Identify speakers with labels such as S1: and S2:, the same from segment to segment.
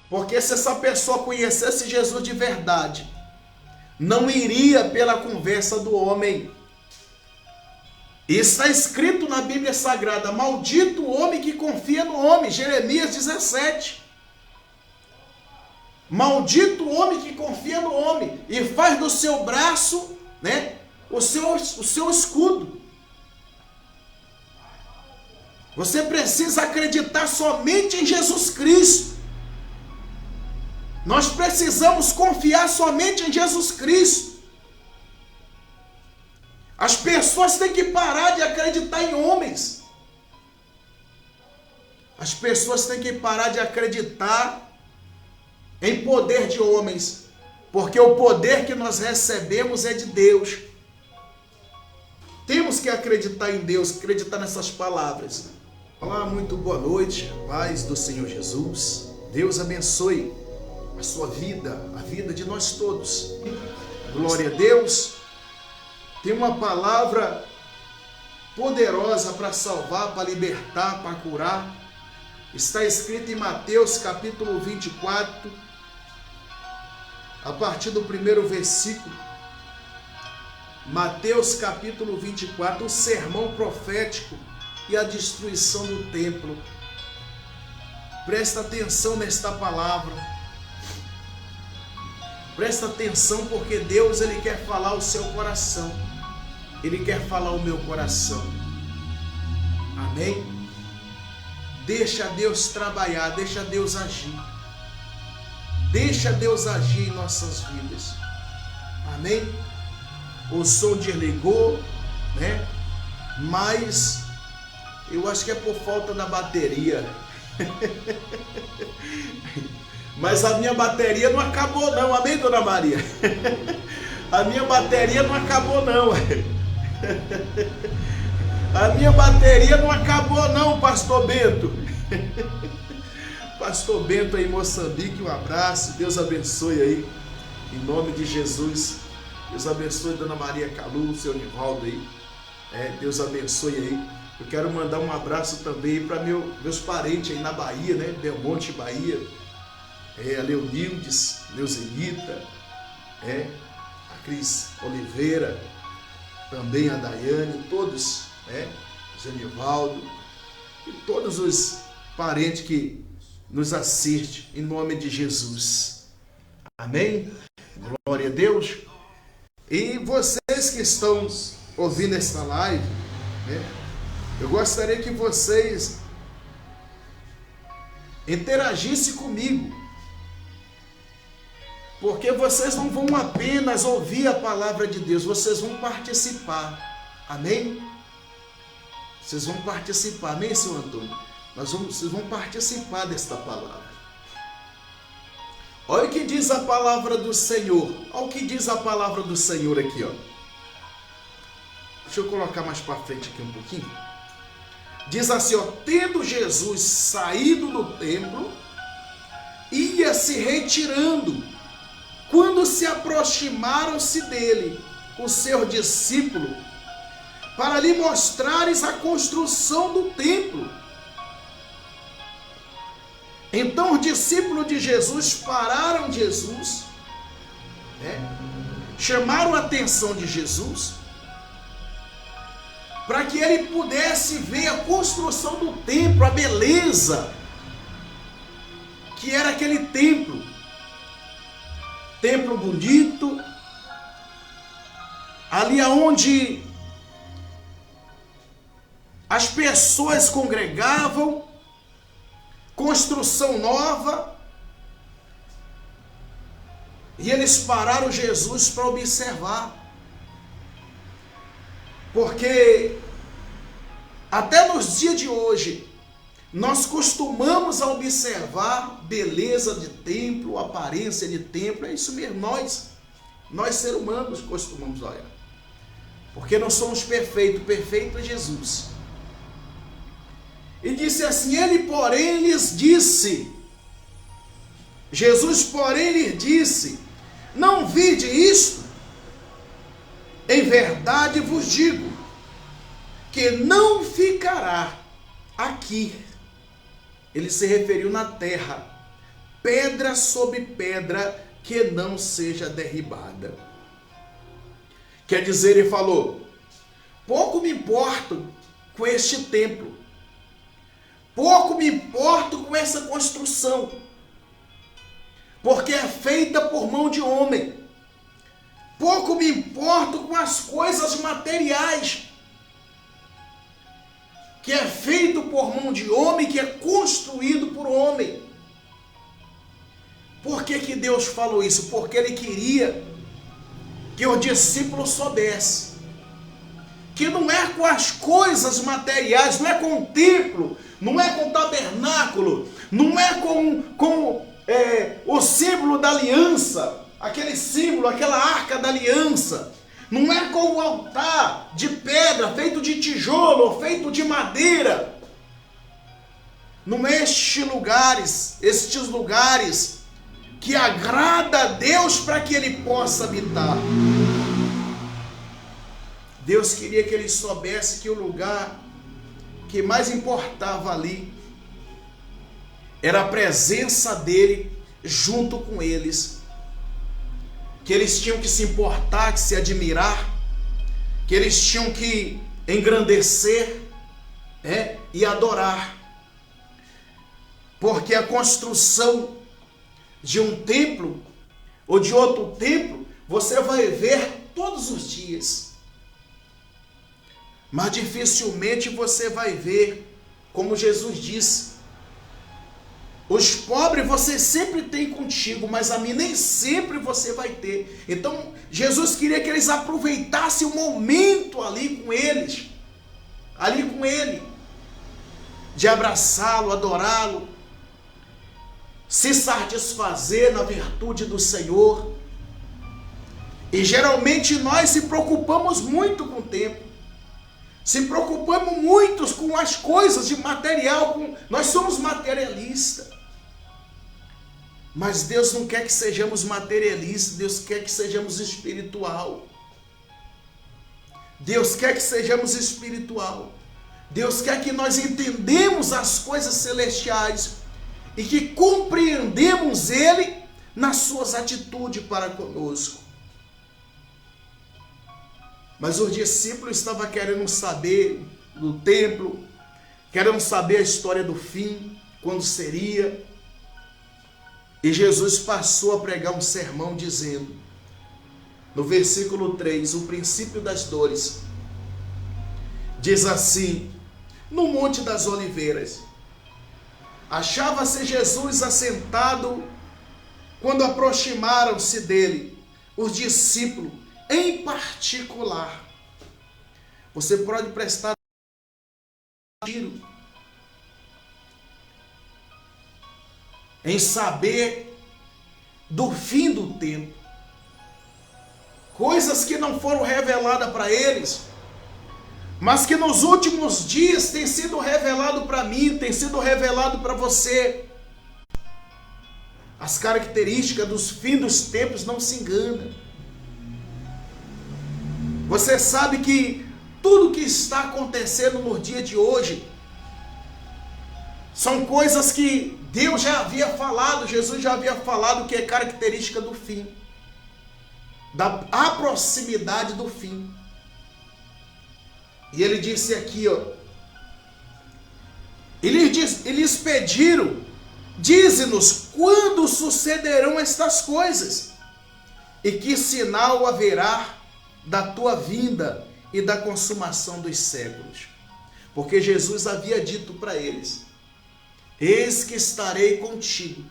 S1: Porque se essa pessoa conhecesse Jesus de verdade, não iria pela conversa do homem. Está escrito na Bíblia Sagrada: maldito o homem que confia no homem. Jeremias 17. Maldito o homem que confia no homem e faz do seu braço, né, o seu escudo. Você precisa acreditar somente em Jesus Cristo. Nós precisamos confiar somente em Jesus Cristo. As pessoas têm que parar de acreditar em homens. As pessoas têm que parar de acreditar em poder de homens, porque o poder que nós recebemos é de Deus. Temos que acreditar em Deus, acreditar nessas palavras. Olá, muito boa noite, paz do Senhor Jesus. Deus abençoe a sua vida, a vida de nós todos. Glória a Deus. Tem uma palavra poderosa para salvar, para libertar, para curar. Está escrito em Mateus capítulo 24, a partir do primeiro versículo. Mateus capítulo 24, o sermão profético e a destruição do templo. Presta atenção nesta palavra. Presta atenção, porque Deus, Ele quer falar o seu coração. Ele quer falar o meu coração. Amém? Deixa Deus trabalhar, deixa Deus agir. Deixa Deus agir em nossas vidas. Amém? O som desligou, né? Mas eu acho que é por falta da bateria. Mas a minha bateria não acabou não, amém, Dona Maria? A minha bateria não acabou não. A minha bateria não acabou não, Pastor Bento. Pastor Bento aí em Moçambique, um abraço, Deus abençoe aí, em nome de Jesus. Deus abençoe Dona Maria Calu, seu Nivaldo aí, Deus abençoe aí. Eu quero mandar um abraço também para meus parentes aí na Bahia, né, Belmonte, Bahia, a Leonildes, Leuzenita, a Cris Oliveira, também a Daiane, todos, Genivaldo e todos os parentes que nos assistem, em nome de Jesus. Amém? Glória a Deus. E vocês que estão ouvindo esta live, eu gostaria que vocês interagissem comigo, porque vocês não vão apenas ouvir a palavra de Deus, vocês vão participar. Amém? Vocês vão participar. Amém, senhor Antônio? Vocês vão participar desta palavra. Olha o que diz a palavra do Senhor. Olha o que diz a palavra do Senhor aqui, ó. Deixa eu colocar mais para frente aqui um pouquinho. Diz assim, ó: tendo Jesus saído do templo, ia se retirando, quando se aproximaram-se dele os seus discípulos, para lhe mostrares a construção do templo. Então os discípulos de Jesus pararam Jesus, chamaram a atenção de Jesus, para que ele pudesse ver a construção do templo, a beleza que era aquele templo. Templo bonito, ali aonde as pessoas congregavam, construção nova. E eles pararam Jesus para observar, porque até nos dias de hoje nós costumamos observar beleza de templo, aparência de templo. É isso mesmo, nós seres humanos costumamos olhar, porque não somos perfeitos, perfeito é Jesus. E disse assim, Jesus porém lhes disse, não vide isto? Em verdade vos digo, que não ficará aqui. Ele se referiu na terra, pedra sobre pedra que não seja derribada. Quer dizer, ele falou: pouco me importo com este templo, pouco me importo com essa construção, porque é feita por mão de homem. Pouco me importo com as coisas materiais, que é feito por mão de homem, que é construído por homem. Por que que Deus falou isso? Porque Ele queria que os discípulos soubessem que não é com as coisas materiais, não é com o templo, não é com o tabernáculo, não é com o símbolo da aliança, aquele símbolo, aquela arca da aliança, não é com o altar de pedra, feito de tijolo ou feito de madeira. Não é estes lugares que agrada a Deus para que Ele possa habitar. Deus queria que eles soubessem que o lugar que mais importava ali era a presença dele junto com eles. Que eles tinham que se importar, que se admirar, que eles tinham que engrandecer e adorar. Porque a construção de um templo ou de outro templo, você vai ver todos os dias. Mas dificilmente você vai ver, como Jesus disse: os pobres você sempre tem contigo, mas a mim nem sempre você vai ter. Então Jesus queria que eles aproveitassem o momento ali com ele, de abraçá-lo, adorá-lo, se satisfazer na virtude do Senhor. E geralmente nós se preocupamos muito com o tempo, se preocupamos muito com as coisas de material, nós somos materialistas. Mas Deus não quer que sejamos materialistas, Deus quer que sejamos espiritual. Deus quer que sejamos espiritual. Deus quer que nós entendemos as coisas celestiais e que compreendemos Ele nas suas atitudes para conosco. Mas os discípulos estavam querendo saber do templo, querendo saber a história do fim, quando seria. E Jesus passou a pregar um sermão dizendo, no versículo 3, o princípio das dores, diz assim: no Monte das Oliveiras, achava-se Jesus assentado, quando aproximaram-se dele os discípulos, em particular. Você pode prestar atenção em saber do fim do tempo, coisas que não foram reveladas para eles, mas que nos últimos dias tem sido revelado para mim, tem sido revelado para você. As características dos fins dos tempos, não se engana. Você sabe que tudo que está acontecendo no dia de hoje são coisas que Deus já havia falado, Jesus já havia falado, que é característica do fim, da proximidade do fim. E ele disse aqui, eles pediram, dize-nos quando sucederão estas coisas, e que sinal haverá da tua vinda e da consumação dos séculos. Porque Jesus havia dito para eles: eis que estarei contigo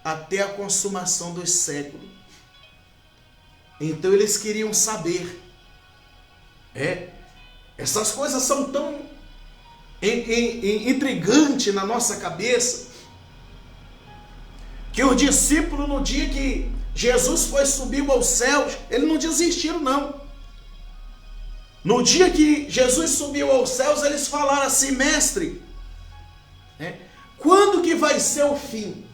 S1: até a consumação dos séculos. Então eles queriam saber. Essas coisas são tão intrigantes na nossa cabeça, que os discípulos, no dia que Jesus foi subir aos céus, eles não desistiram não. No dia que Jesus subiu aos céus, eles falaram assim: mestre, quando que vai ser o fim?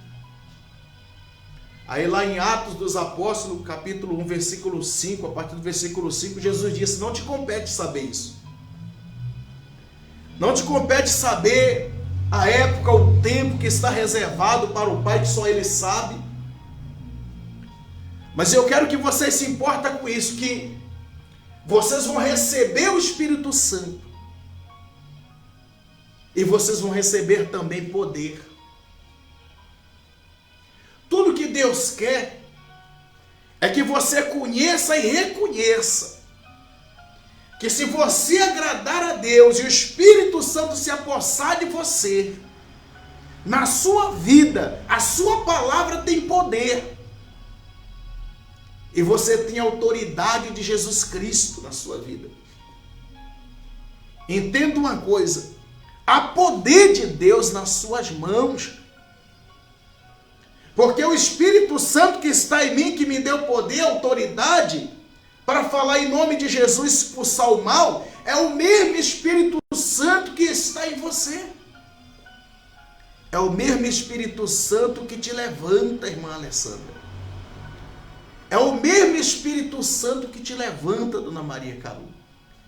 S1: Aí lá em Atos dos Apóstolos, capítulo 1, versículo 5, a partir do versículo 5, Jesus disse: não te compete saber isso. Não te compete saber a época, o tempo que está reservado para o Pai, que só Ele sabe. Mas eu quero que vocês se importem com isso, que vocês vão receber o Espírito Santo. E vocês vão receber também poder. Tudo que Deus quer é que você conheça e reconheça que se você agradar a Deus e o Espírito Santo se apossar de você, na sua vida, a sua palavra tem poder. E você tem a autoridade de Jesus Cristo na sua vida. Entenda uma coisa: há poder de Deus nas suas mãos. Porque o Espírito Santo que está em mim, que me deu poder, autoridade, para falar em nome de Jesus, expulsar o mal, é o mesmo Espírito Santo que está em você. É o mesmo Espírito Santo que te levanta, irmã Alessandra. É o mesmo Espírito Santo que te levanta, dona Maria Calu.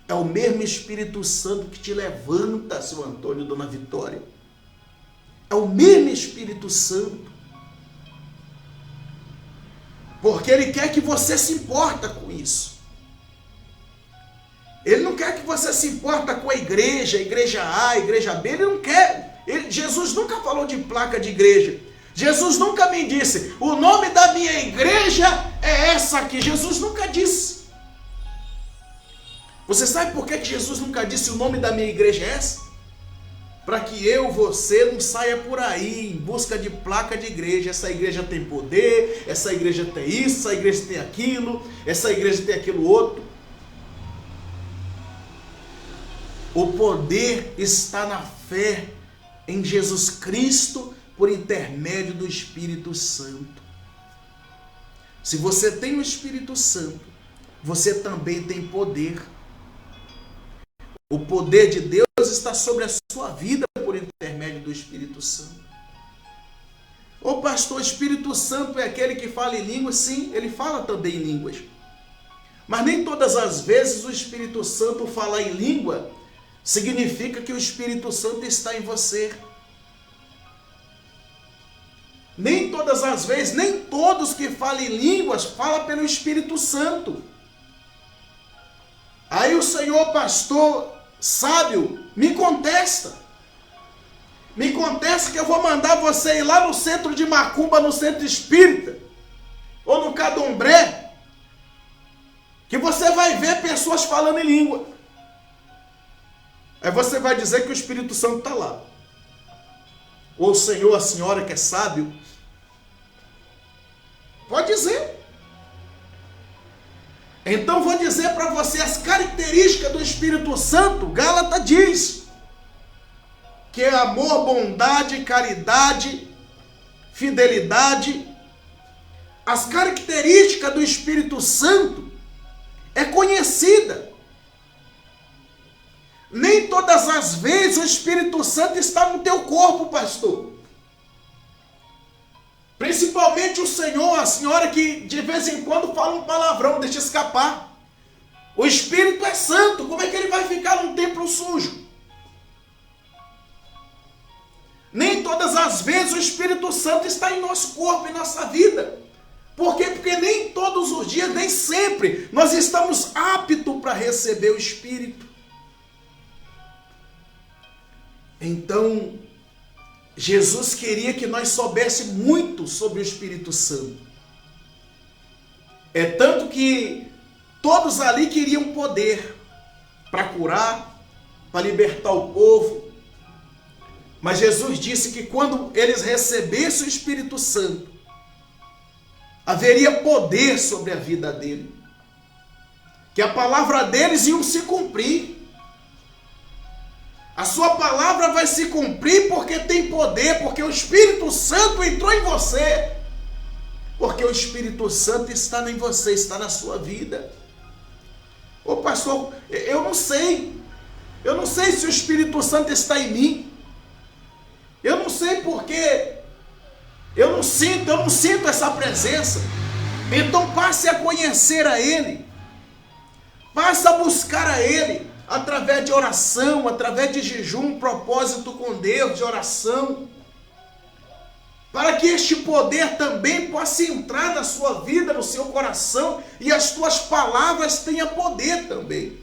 S1: É o mesmo Espírito Santo que te levanta, seu Antônio, dona Vitória. É o mesmo Espírito Santo. Porque Ele quer que você se importa com isso. Ele não quer que você se importa com a igreja A, a igreja B. Ele não quer. Jesus nunca falou de placa de igreja. Jesus nunca me disse, o nome da minha igreja é essa aqui. Jesus nunca disse. Você sabe por que Jesus nunca disse o nome da minha igreja é essa? Para que você não saia por aí em busca de placa de igreja. Essa igreja tem poder, essa igreja tem isso, essa igreja tem aquilo, essa igreja tem aquilo outro. O poder está na fé em Jesus Cristo por intermédio do Espírito Santo. Se você tem o Espírito Santo, você também tem poder. O poder de Deus está sobre a sua vida por intermédio do Espírito Santo. Ô pastor, o Espírito Santo é aquele que fala em línguas? Sim, ele fala também em línguas. Mas nem todas as vezes o Espírito Santo falar em língua significa que o Espírito Santo está em você. Nem todas as vezes, nem todos que falam em línguas falam pelo Espírito Santo. Aí o Senhor, pastor sábio, me contesta. Me contesta que eu vou mandar você ir lá no centro de Macumba, no centro espírita, ou no Candomblé, que você vai ver pessoas falando em língua. Aí você vai dizer que o Espírito Santo está lá. Ou o senhor, a senhora que é sábio, pode dizer. Então vou dizer para você as características do Espírito Santo. Gálatas diz que é amor, bondade, caridade, fidelidade. As características do Espírito Santo é conhecida. Nem todas as vezes o Espírito Santo está no teu corpo, pastor. Principalmente o senhor, a senhora que de vez em quando fala um palavrão, deixa escapar. O Espírito é santo, como é que ele vai ficar num templo sujo? Nem todas as vezes o Espírito Santo está em nosso corpo, em nossa vida. Por quê? Porque nem todos os dias, nem sempre, nós estamos aptos para receber o Espírito. Então, Jesus queria que nós soubéssemos muito sobre o Espírito Santo. É tanto que todos ali queriam poder para curar, para libertar o povo. Mas Jesus disse que quando eles recebessem o Espírito Santo, haveria poder sobre a vida dele. Que a palavra deles ia se cumprir. A sua palavra vai se cumprir porque tem poder, porque o Espírito Santo entrou em você. Porque o Espírito Santo está em você, está na sua vida. Ô pastor, eu não sei. Eu não sei se o Espírito Santo está em mim. Eu não sei porque eu não sinto essa presença. Então passe a conhecer a Ele. Passe a buscar a Ele. através de oração, através de jejum, propósito com Deus, de oração, para que este poder também possa entrar na sua vida, no seu coração, e as tuas palavras tenham poder também.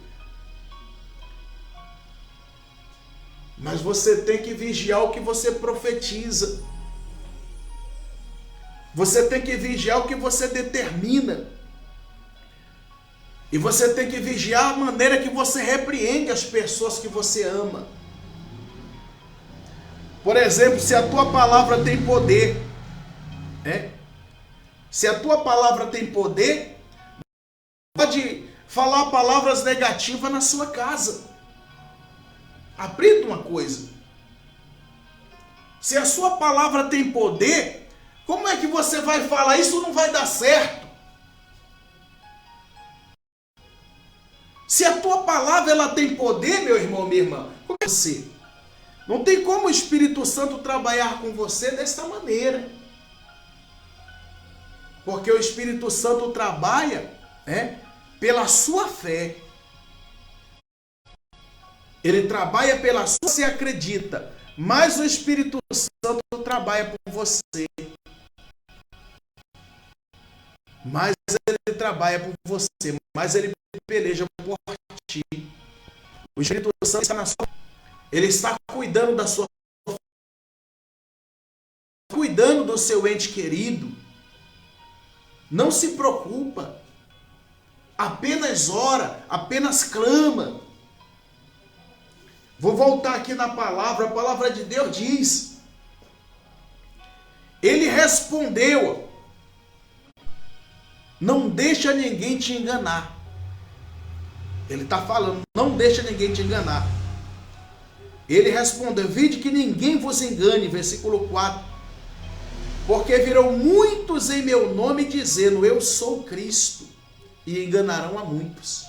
S1: Mas você tem que vigiar o que você profetiza. Você tem que vigiar o que você determina. E você tem que vigiar a maneira que você repreende as pessoas que você ama. Por exemplo, se a tua palavra tem poder, se a tua palavra tem poder, pode falar palavras negativas na sua casa. Aprenda uma coisa. Se a sua palavra tem poder, como é que você vai falar isso não vai dar certo? Se a tua palavra ela tem poder, meu irmão, minha irmã, como é você? Não tem como o Espírito Santo trabalhar com você dessa maneira. Porque o Espírito Santo trabalha pela sua fé. Ele trabalha pela sua, você acredita, mas o Espírito Santo trabalha por você. Mas ele trabalha por você, mas ele peleja por ti. O Espírito Santo está na sua, ele está cuidando da sua, cuidando do seu ente querido. Não se preocupa. Apenas ora, apenas clama. Vou voltar aqui na palavra, a palavra de Deus diz: ele respondeu, não deixa ninguém te enganar. Ele está falando, não deixa ninguém te enganar. Ele respondeu, vide que ninguém vos engane, versículo 4. Porque virão muitos em meu nome dizendo, eu sou Cristo, e enganarão a muitos.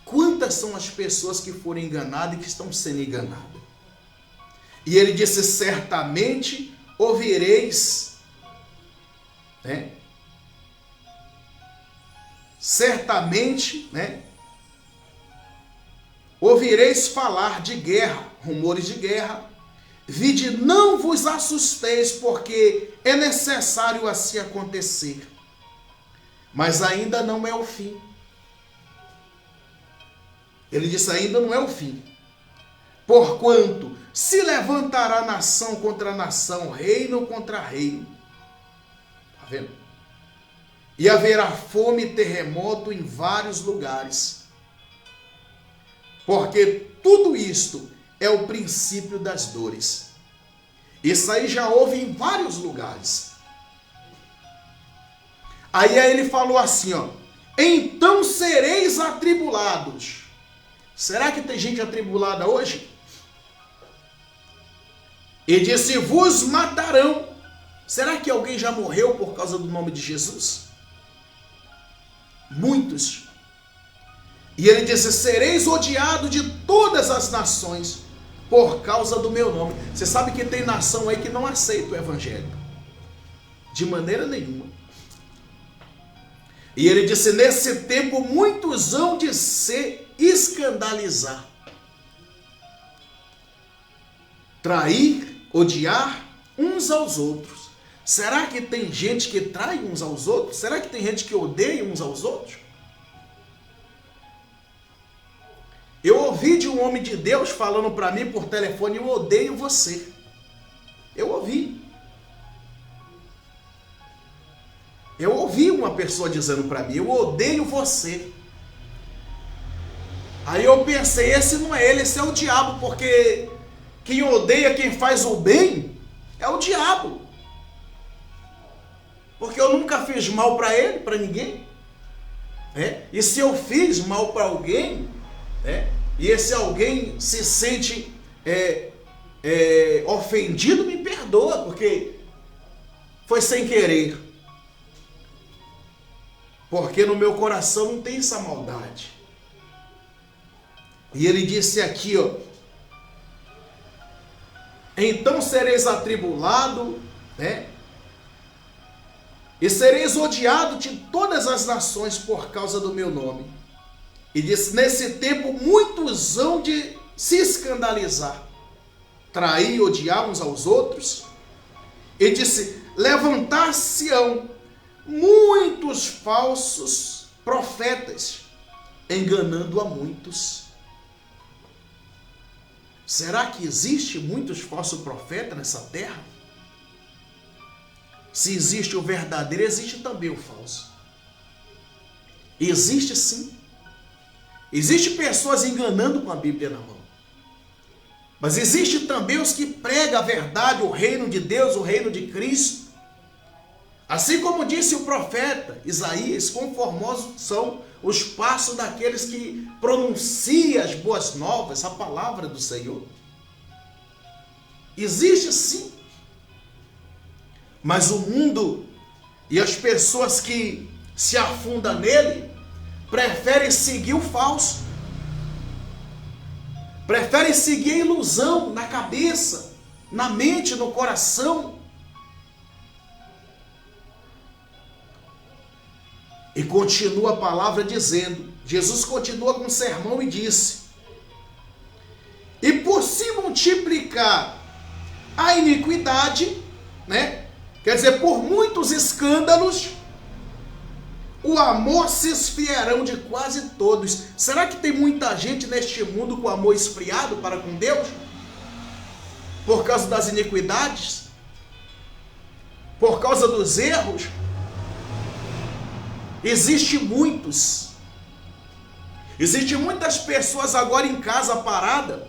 S1: Quantas são as pessoas que foram enganadas e que estão sendo enganadas? E ele disse, certamente ouvireis, certamente, ouvireis falar de guerra, rumores de guerra. Vide, não vos assusteis, porque é necessário assim acontecer. Mas ainda não é o fim. Ele disse, ainda não é o fim. Porquanto se levantará nação contra nação, reino contra reino. Está vendo? E haverá fome e terremoto em vários lugares. Porque tudo isto é o princípio das dores. Isso aí já houve em vários lugares. Aí ele falou assim, então sereis atribulados. Será que tem gente atribulada hoje? E disse, vos matarão. Será que alguém já morreu por causa do nome de Jesus? Muitos. E ele disse, sereis odiados de todas as nações por causa do meu nome. Você sabe que tem nação aí que não aceita o evangelho. De maneira nenhuma. E ele disse, nesse tempo muitos hão de se escandalizar. Trair, odiar uns aos outros. Será que tem gente que trai uns aos outros? Será que tem gente que odeia uns aos outros? Eu ouvi de um homem de Deus falando para mim por telefone, eu odeio você. Eu ouvi. Eu ouvi uma pessoa dizendo para mim, eu odeio você. Aí eu pensei, esse não é ele, esse é o diabo, porque quem odeia quem faz o bem é o diabo. Porque eu nunca fiz mal para ele, para ninguém. E se eu fiz mal para alguém, e esse alguém se sente ofendido, me perdoa, porque foi sem querer. Porque no meu coração não tem essa maldade. E ele disse aqui, então sereis atribulado, e sereis odiado de todas as nações por causa do meu nome. E disse: nesse tempo muitos hão de se escandalizar, trair, odiar uns aos outros. E disse: levantar-se-ão muitos falsos profetas, enganando a muitos. Será que existe muitos falsos profetas nessa terra? Se existe o verdadeiro, existe também o falso. Existe sim. Existe pessoas enganando com a Bíblia na mão. Mas existe também os que pregam a verdade, o reino de Deus, o reino de Cristo. Assim como disse o profeta Isaías, conformosos são os passos daqueles que pronunciam as boas novas, a palavra do Senhor. Existe sim. Mas o mundo e as pessoas que se afundam nele preferem seguir o falso. Preferem seguir a ilusão na cabeça, na mente, no coração. E continua a palavra dizendo, Jesus continua com o sermão e disse: e por se multiplicar a iniquidade, quer dizer, por muitos escândalos, o amor se esfriarão de quase todos. Será que tem muita gente neste mundo com o amor esfriado para com Deus? Por causa das iniquidades? Por causa dos erros? Existem muitos. Existem muitas pessoas agora em casa parada.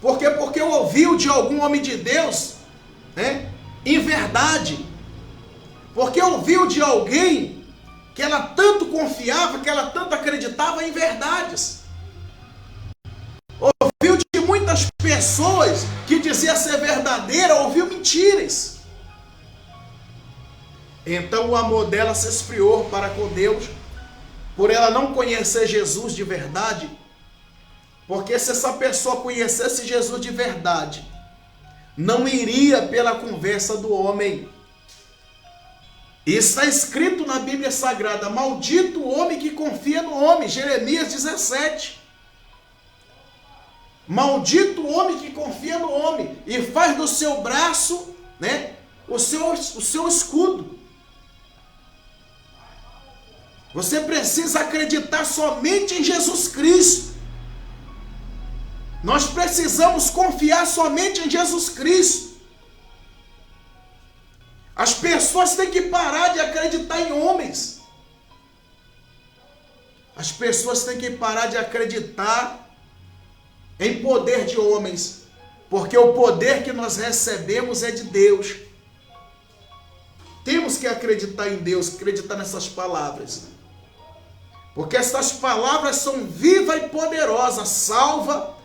S1: Porque ouviu de algum homem de Deus, em verdade. Porque ouviu de alguém que ela tanto confiava, que ela tanto acreditava em verdades. Ouviu de muitas pessoas que dizia ser verdadeira, ouviu mentiras. Então o amor dela se esfriou para com Deus, por ela não conhecer Jesus de verdade. Porque se essa pessoa conhecesse Jesus de verdade, não iria pela conversa do homem. E está escrito na Bíblia Sagrada: maldito o homem que confia no homem. Jeremias 17. Maldito o homem que confia no homem e faz do seu braço, o seu escudo. Você precisa acreditar somente em Jesus Cristo. Nós precisamos confiar somente em Jesus Cristo. As pessoas têm que parar de acreditar em homens. As pessoas têm que parar de acreditar em poder de homens, porque o poder que nós recebemos é de Deus. Temos que acreditar em Deus, acreditar nessas palavras. Porque essas palavras são vivas e poderosas, salva,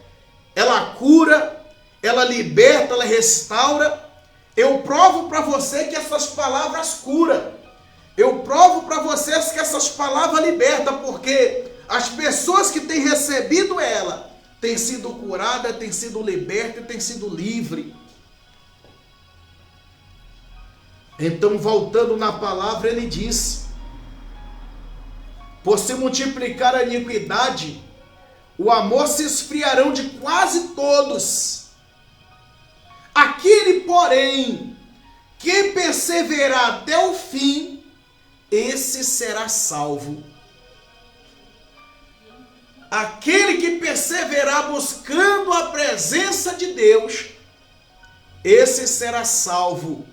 S1: ela cura, ela liberta, ela restaura. Eu provo para você que essas palavras curam. Eu provo para vocês que essas palavras libertam, porque as pessoas que têm recebido ela têm sido curadas, têm sido libertas e têm sido livres. Então, voltando na palavra, ele diz: por se multiplicar a iniquidade, o amor se esfriarão de quase todos. Aquele, porém, que perseverar até o fim, esse será salvo. Aquele que perseverar buscando a presença de Deus, esse será salvo.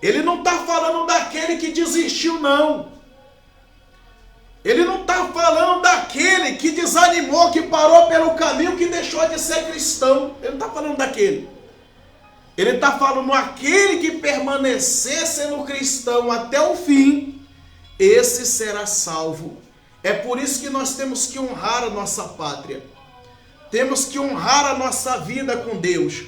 S1: Ele não está falando daquele que desistiu, não. Ele não está falando daquele que desanimou, que parou pelo caminho, que deixou de ser cristão. Ele não está falando daquele. Ele está falando aquele que permanecer sendo cristão até o fim, esse será salvo. É por isso que nós temos que honrar a nossa pátria. Temos que honrar a nossa vida com Deus.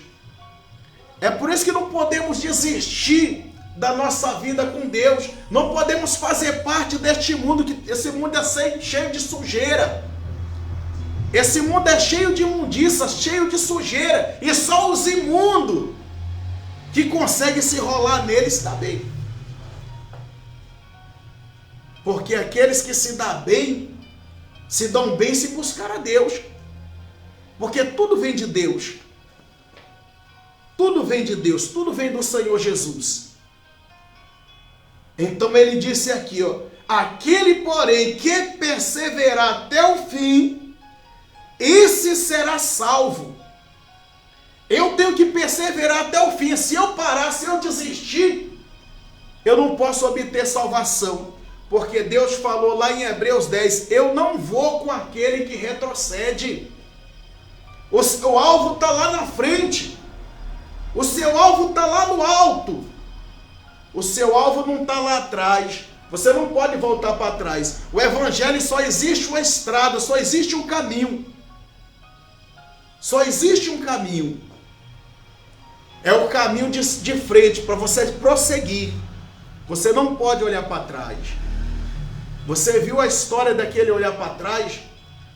S1: É por isso que não podemos desistir da nossa vida com Deus. Não podemos fazer parte deste mundo, que esse mundo é cheio de sujeira. Esse mundo é cheio de imundícia, cheio de sujeira. E só os imundos que conseguem se rolar nele está bem. Porque aqueles que se dão bem se dão bem se buscar a Deus. Porque tudo vem de Deus. Tudo vem de Deus, tudo vem do Senhor Jesus. Então ele disse aqui, ó, aquele, porém, que perseverar até o fim, esse será salvo. Eu tenho que perseverar até o fim. Se eu parar, se eu desistir, eu não posso obter salvação. Porque Deus falou lá em Hebreus 10, eu não vou com aquele que retrocede. O seu alvo está lá na frente. O seu alvo está lá no alto. O seu alvo não está lá atrás. Você não pode voltar para trás. O evangelho só existe uma estrada, só existe um caminho. Só existe um caminho. É o caminho de frente, para você prosseguir. Você não pode olhar para trás. Você viu a história daquele olhar para trás?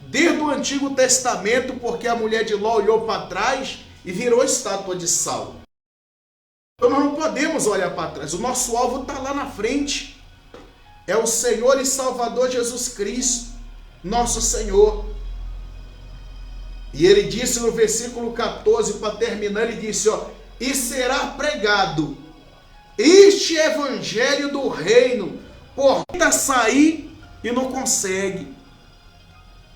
S1: Desde o Antigo Testamento, porque a mulher de Ló olhou para trás e virou estátua de sal. Então nós não podemos olhar para trás. O nosso alvo está lá na frente. É o Senhor e Salvador Jesus Cristo, nosso Senhor. E ele disse no versículo 14, para terminar, ele disse, ó, e será pregado este evangelho do reino, por muita sair e não consegue.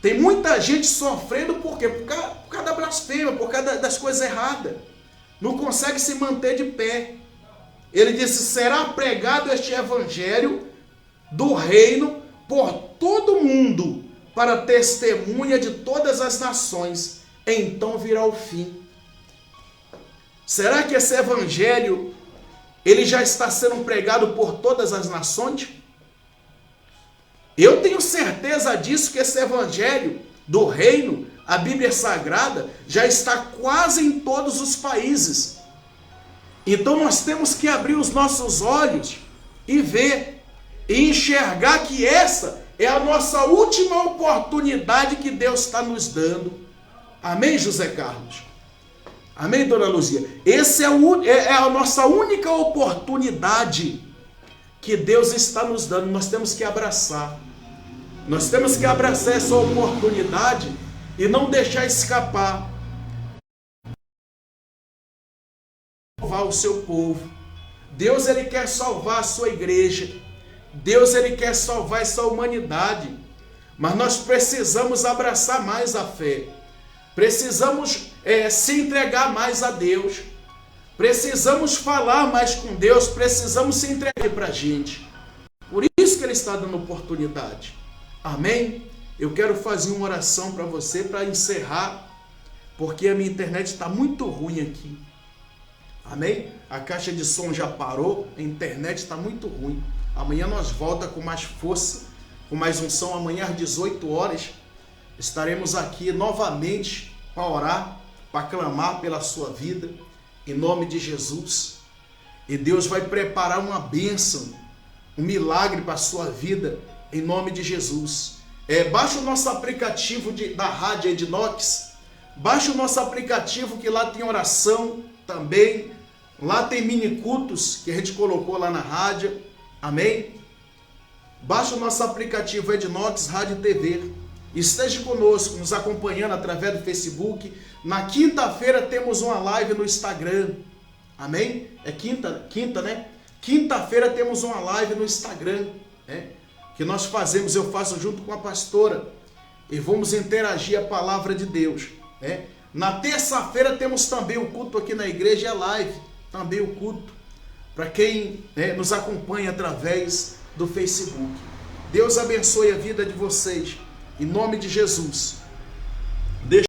S1: Tem muita gente sofrendo por quê? Por causa da blasfêmia, por causa das coisas erradas. Não consegue se manter de pé. Ele disse, será pregado este evangelho do reino por todo mundo, para testemunha de todas as nações. Então virá o fim. Será que esse evangelho, ele já está sendo pregado por todas as nações? Eu tenho certeza disso, que esse evangelho do reino, a Bíblia Sagrada, já está quase em todos os países. Então nós temos que abrir os nossos olhos e ver, e enxergar que essa é a nossa última oportunidade que Deus está nos dando. Amém, José Carlos? Amém, Dona Luzia? Essa é a nossa única oportunidade que Deus está nos dando. Nós temos que abraçar. Nós temos que abraçar essa oportunidade e não deixar escapar. Salvar o seu povo. Deus, ele quer salvar a sua igreja. Deus, ele quer salvar essa humanidade. Mas nós precisamos abraçar mais a fé. Precisamos se entregar mais a Deus. Precisamos falar mais com Deus. Precisamos se entregar para a gente. Por isso que ele está dando oportunidade. Amém? Eu quero fazer uma oração para você, para encerrar, porque a minha internet está muito ruim aqui. Amém? A caixa de som já parou, a internet está muito ruim. Amanhã nós voltamos com mais força, com mais unção. Amanhã às 18 horas estaremos aqui novamente para orar, para clamar pela sua vida, em nome de Jesus. E Deus vai preparar uma bênção, um milagre para a sua vida, em nome de Jesus. Baixa o nosso aplicativo da Rádio Ednox. Baixa o nosso aplicativo, que lá tem oração também. Lá tem mini cultos que a gente colocou lá na rádio. Amém? Baixa o nosso aplicativo Ednox Rádio TV. Esteja conosco, nos acompanhando através do Facebook. Na quinta-feira temos uma live no Instagram. Amém? É quinta, né? Quinta-feira temos uma live no Instagram, que nós fazemos, eu faço junto com a pastora, e vamos interagir a palavra de Deus. Na terça-feira temos também o culto aqui na igreja, é live, também o culto, para quem nos acompanha através do Facebook. Deus abençoe a vida de vocês, em nome de Jesus.